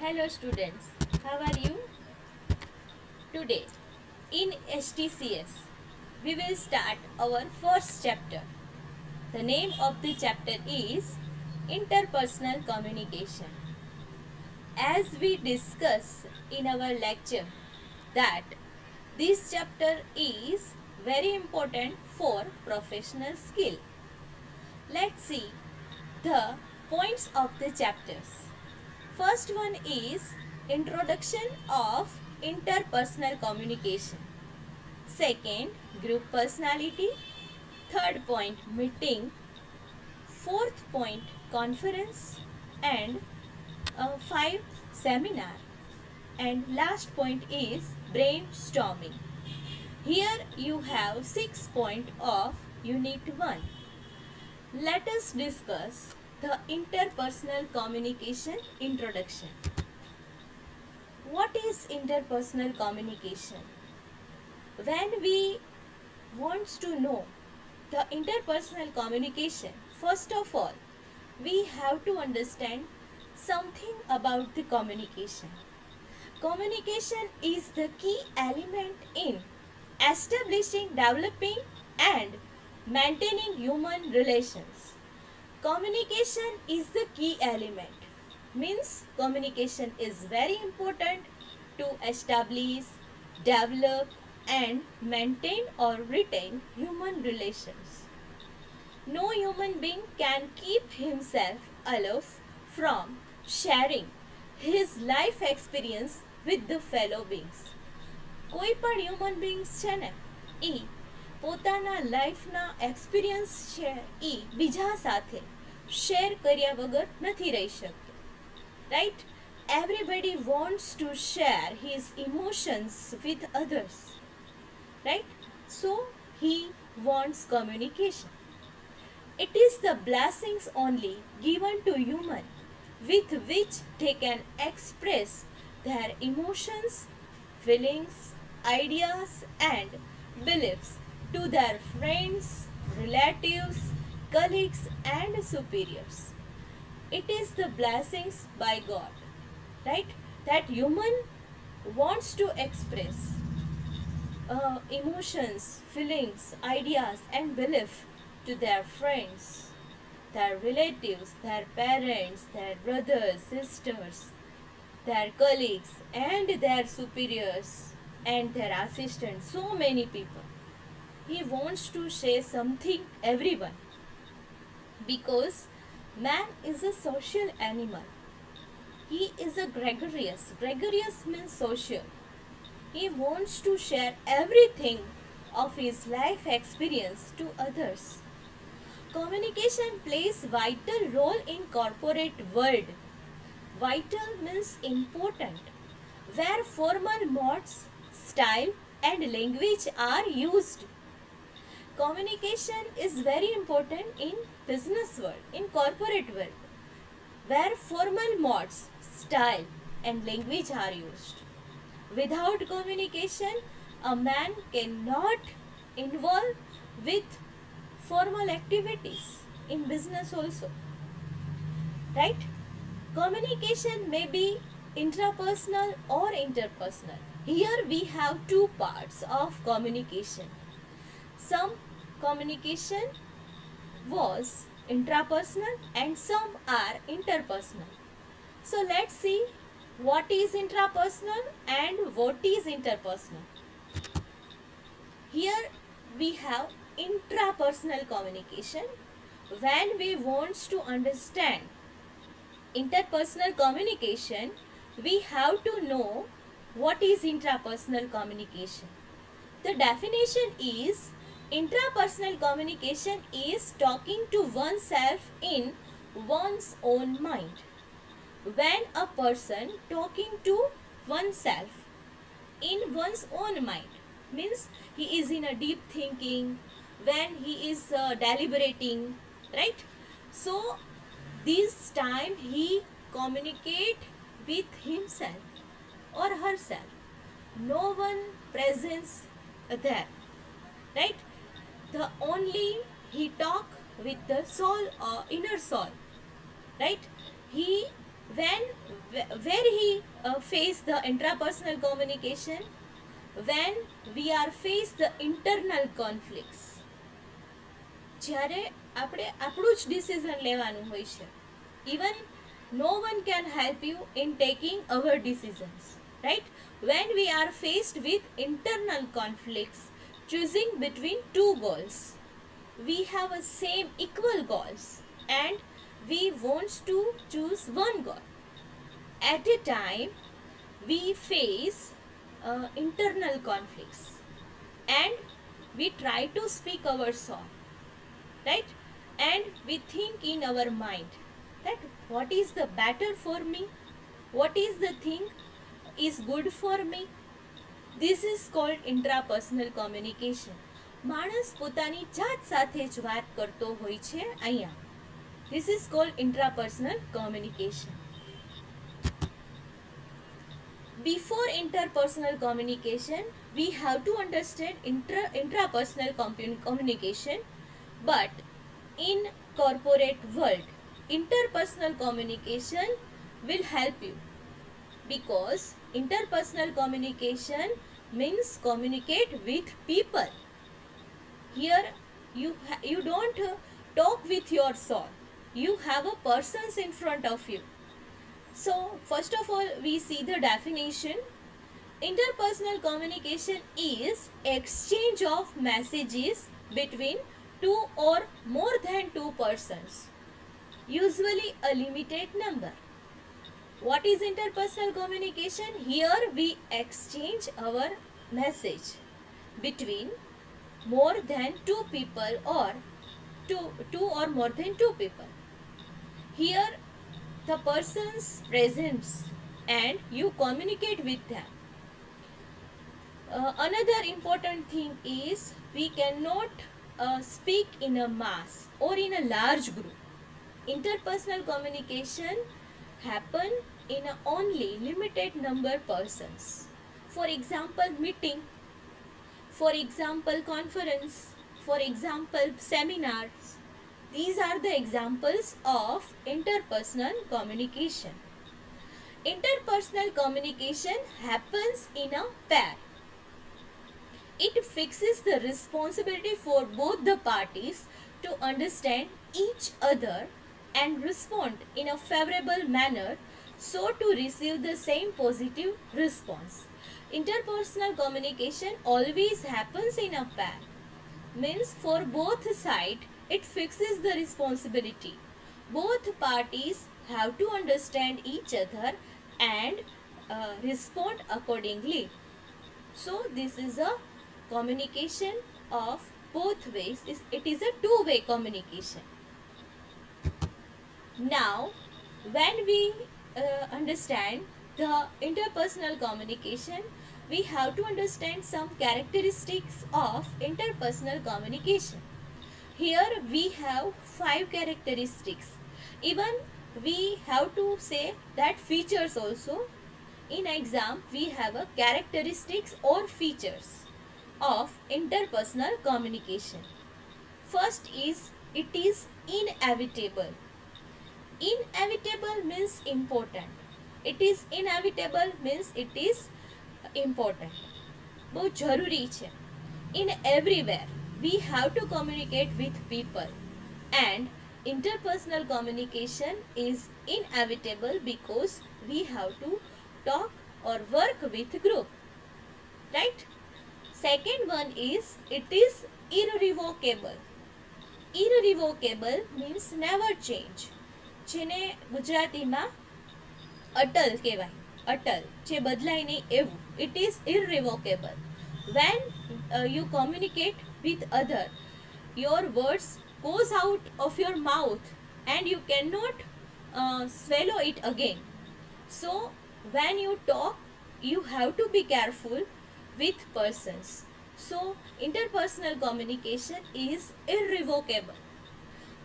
Hello students, how are you? Today in HTCS we will start our first chapter. The name of the chapter is Interpersonal Communication. As we discuss in our lecture that this chapter is very important for professional skill. Let's see the points of the chapters. First one is introduction of interpersonal communication. Second, group personality. Third point, meeting. Fourth point, conference. And five, seminar. And last point is brainstorming. Here you have 6 points of unit 1. Let us discuss the interpersonal communication introduction. What is interpersonal communication? When we want to know the interpersonal communication, first of all, we have to understand something about the communication. Communication is the key element in establishing, developing, and maintaining human relations. Communication is the key element. Means communication is very important to establish, develop, and maintain or retain human relations. No human being can keep himself aloof from sharing his life experience with the fellow beings. કોઈ પણ human બીંગ્સ છે ને એ પોતાના લાઈફના experience છે એ બીજા સાથે share કર્યા વગર નથી રહી શકતો, right? Everybody wants to share his emotions with others, right? So he wants communication. It is the blessings only given to human with which they can express their emotions, feelings, ideas and beliefs to their friends, relatives, colleagues and superiors. It is the blessings by God, right? That human wants to express emotions, feelings, ideas and belief to their friends, their relatives, their parents, their brothers, sisters, their colleagues and their superiors and their assistants, so many people. He wants to share something everyone because man is a social animal. He is a gregarious. Gregarious means social. He wants to share everything of his life experience to others. Communication plays vital role in corporate world. Vital means important, where formal modes, style and language are used. Communication is very important in business world, in corporate world, where formal modes, style and language are used. Without communication, a man cannot involve with formal activities in business also, right? Communication may be intrapersonal or interpersonal. Here we have two parts of communication. Some communication was intrapersonal and some are interpersonal. So let's see what is intrapersonal and what is interpersonal. Here we have intrapersonal communication. When we want to understand interpersonal communication, we have to know what is intrapersonal communication. The definition is intrapersonal communication is talking to oneself in one's own mind. When a person talking to oneself in one's own mind means he is in a deep thinking, when he is deliberating, right? So this time he communicate with himself or herself. No one presence there, right? The only he talk with the soul or inner soul, right? He when where he face the intrapersonal communication, when we are face the internal conflicts, જ્યારે આપણે આપણું જ decision લેવાનું હોય છે. Even no one can help you in taking our decisions, right? When we are faced with internal conflicts, choosing between two goals, we have a same equal goals and we want to choose one goal. At a time, we face internal conflicts and we try to speak our soul, right? And we think in our mind that what is the better for me, what is the thing is good for me. This is called intrapersonal communication. માણસ પોતાની જાત સાથે જ વાત કરતો હોય છે અહીંયા. This is called intrapersonal communication. Before interpersonal communication, we have to understand intrapersonal communication. But in corporate world, interpersonal communication will help you, because interpersonal communication means communicate with people. Here you don't talk with your soul, you have a persons in front of you. So first of all, we see the definition. Interpersonal communication is exchange of messages between two or more than two persons, usually a limited number. What is interpersonal communication? Here we exchange our message between more than two people or two or more than two people. Here the persons presents and you communicate with them. Another important thing is we cannot speak in a mass or in a large group. Interpersonal communication happen in a only limited number persons. For example, meeting, for example, conference, for example, seminars. These are the examples of interpersonal communication. Interpersonal communication happens in a pair. It fixes the responsibility for both the parties to understand each other and respond in a favorable manner, so to receive the same positive response. Interpersonal communication always happens in a pair. Means for both sides, it fixes the responsibility. Both parties have to understand each other and respond accordingly. So this is a communication of both ways. It is a two-way communication. Now, when we understand the interpersonal communication, we have to understand some characteristics of interpersonal communication. Here we have 5 characteristics. Even we have to say that features also. In exam, we have a characteristics or features of interpersonal communication. First is, it is inevitable. Inevitable means important. It is inevitable means it is important. બહુ જરૂરી છે. In everywhere, we have to communicate with people, and interpersonal communication is inevitable because we have to talk or work with group, right? Second one is, it is irrevocable. Irrevocable means never change. જેને ગુજરાતીમાં અટલ કહેવાય. અટલ જે બદલાય નહીં એવું. It is irrevocable. When you communicate with other, your words goes out of your mouth and you cannot swallow it again. So when you talk, you have to be careful with persons. So interpersonal communication is irrevocable.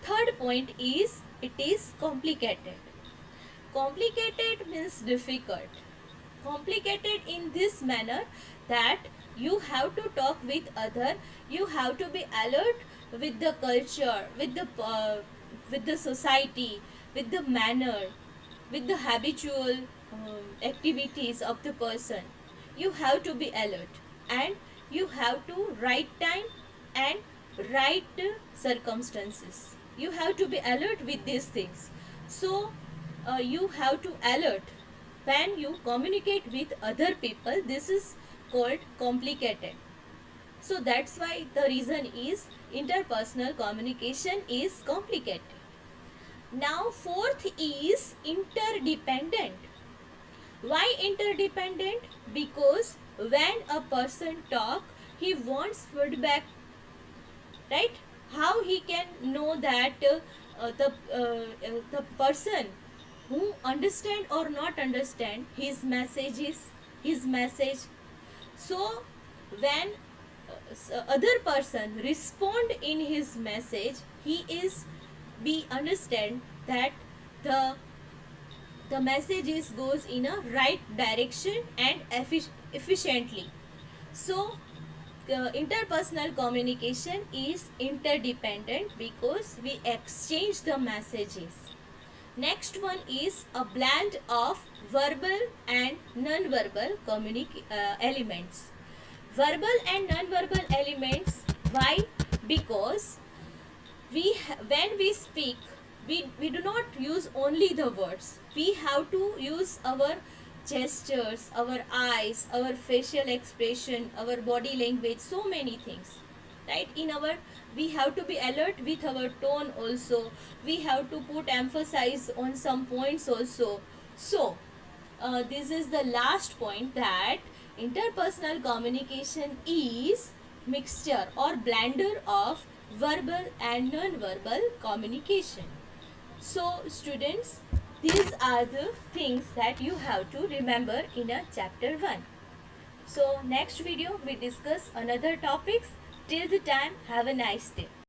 Third point is, it is complicated. Complicated means difficult. Complicated in this manner that you have to talk with other, you have to be alert with the culture, with the society, with the manner. with the habitual activities of the person. You have to be alert, and you have to right time and right circumstances. You have to be alert with these things. So you have to alert when you communicate with other people. This is called complicated. So that's why the reason is interpersonal communication is complicated. Now fourth is interdependent. Why interdependent? Because when a person talk, he wants feedback, right? How he can know that the person who understand or not understand his messages, his message. So when other person respond in his message, he is we understand that the the message is goes in a right direction and efficiently. So interpersonal communication is interdependent because we exchange the messages. Next one is a blend of verbal and non-verbal elements. Verbal and non-verbal elements. Why? Because when we speak, we do not use only the words. We have to use our gestures, our eyes, our facial expression, our body language, so many things, right? In our, we have to be alert with our tone also. We have to put emphasis on some points also. So this is the last point, that interpersonal communication is mixture or blender of verbal and non-verbal communication. So students, these are the things that you have to remember in a chapter 1. So next video we discuss another topics. Till the time, have a nice day.